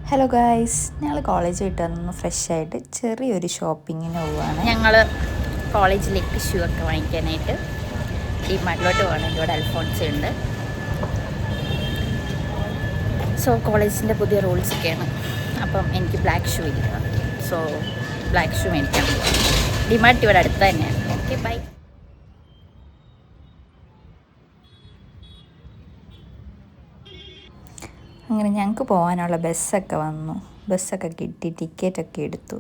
Hello guys, ഞങ്ങൾ college വിട്ട് വന്ന് ഫ്രഷ് ആയിട്ട് ചെറിയൊരു ഷോപ്പിങ്ങിന് പോവുകയാണ്. ഞങ്ങൾ കോളേജിലേക്ക് ഷൂ ഒക്കെ വാങ്ങിക്കാനായിട്ട് ഡിമാർട്ടിലോട്ട് പോകണം. ഇവിടെ അൽഫോൺസ ഉണ്ട്. സോ കോളേജിൻ്റെ പുതിയ റൂൾസ് ഒക്കെയാണ്. അപ്പം എനിക്ക് ബ്ലാക്ക് ഷൂ ഇല്ല. സോ ബ്ലാക്ക് ഷൂ മേടിക്കാൻ പോവാം. ഡിമാർട്ട് ഇവിടെ അടുത്ത് തന്നെയാണ്. Okay, bye. അങ്ങനെ ഞങ്ങൾക്ക് പോകാനുള്ള ബസ്സൊക്കെ വന്നു. ബസ്സൊക്കെ കിട്ടി, ടിക്കറ്റൊക്കെ എടുത്തു.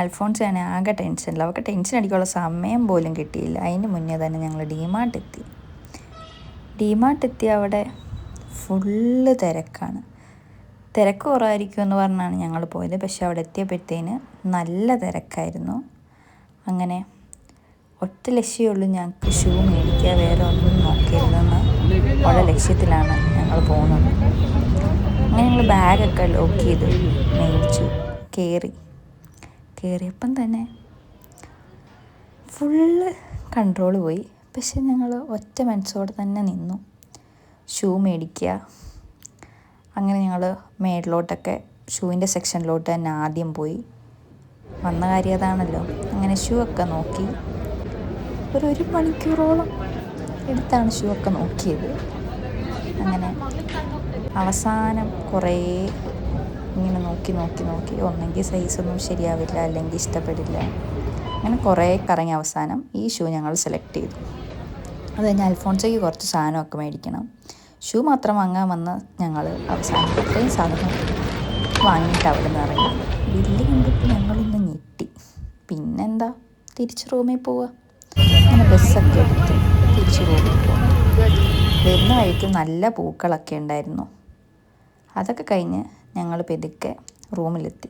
അൽഫോൺസാണ് ആകെ ടെൻഷനില്ല. അവൾക്ക് ടെൻഷൻ അടിക്കാനുള്ള സമയം പോലും കിട്ടിയില്ല. അതിന് മുന്നേ തന്നെ ഞങ്ങൾ ഡിമാർട്ട് എത്തി. അവിടെ ഫുള്ള് തിരക്കാണ്. തിരക്ക് കുറവായിരിക്കും എന്ന് പറഞ്ഞാണ് ഞങ്ങൾ പോയത്. പക്ഷെ അവിടെ എത്തിയപ്പോഴത്തേന് നല്ല തിരക്കായിരുന്നു. അങ്ങനെ ഒറ്റ ലക്ഷ്യമുള്ളൂ, ഞങ്ങൾക്ക് ഷൂ മേടിക്കുക, വേറെ ഒന്നും നോക്കരുതെന്ന് ഉള്ള ലക്ഷ്യത്തിലാണ് ഞങ്ങൾ പോകുന്നത്. അങ്ങനെ ഞങ്ങൾ ബാഗൊക്കെ ലോക്ക് ചെയ്ത് മേടിച്ചു. കയറിയപ്പം തന്നെ ഫുള്ള് കൺട്രോൾ പോയി. പക്ഷെ ഞങ്ങൾ ഒറ്റ മനസ്സോടെ തന്നെ നിന്നു, ഷൂ മേടിക്കുക. അങ്ങനെ ഞങ്ങൾ മേളിലോട്ടൊക്കെ ഷൂവിൻ്റെ സെക്ഷനിലോട്ട് തന്നെ ആദ്യം പോയി. വന്ന കാര്യം അതാണല്ലോ. അങ്ങനെ ഷൂ ഒക്കെ നോക്കി. ഒരു മണിക്കൂറോളം എടുത്താണ് ഷൂ ഒക്കെ നോക്കിയത്. അങ്ങനെ അവസാനം കുറേ ഇങ്ങനെ നോക്കി ഒന്നെങ്കിൽ സൈസൊന്നും ശരിയാവില്ല, അല്ലെങ്കിൽ ഇഷ്ടപ്പെടില്ല. അങ്ങനെ കുറേ കറങ്ങി അവസാനം ഈ ഷൂ ഞങ്ങൾ സെലക്ട് ചെയ്തു. അത് കഴിഞ്ഞ് അൽഫോൺസയ്ക്ക് കുറച്ച് സാധനമൊക്കെ മേടിക്കണം. ഷൂ മാത്രം വാങ്ങാൻ വന്ന ഞങ്ങൾ അവസാനം ഇത്രയും സാധനം വാങ്ങിയിട്ട് അവിടെ നിന്ന് ഇറങ്ങി. ബില്ല് കണ്ടിട്ട് ഞങ്ങളൊന്ന് ഞെട്ടി. പിന്നെന്താ, തിരിച്ച് റൂമിൽ പോവുക. അങ്ങനെ ബസ്സൊക്കെ എടുത്ത് തിരിച്ച് റൂമിൽ പോകും. വരുന്ന വഴിക്ക് നല്ല പൂക്കളൊക്കെ ഉണ്ടായിരുന്നു. അതൊക്കെ കഴിഞ്ഞ് ഞങ്ങൾ പെതുക്കെ റൂമിലെത്തി.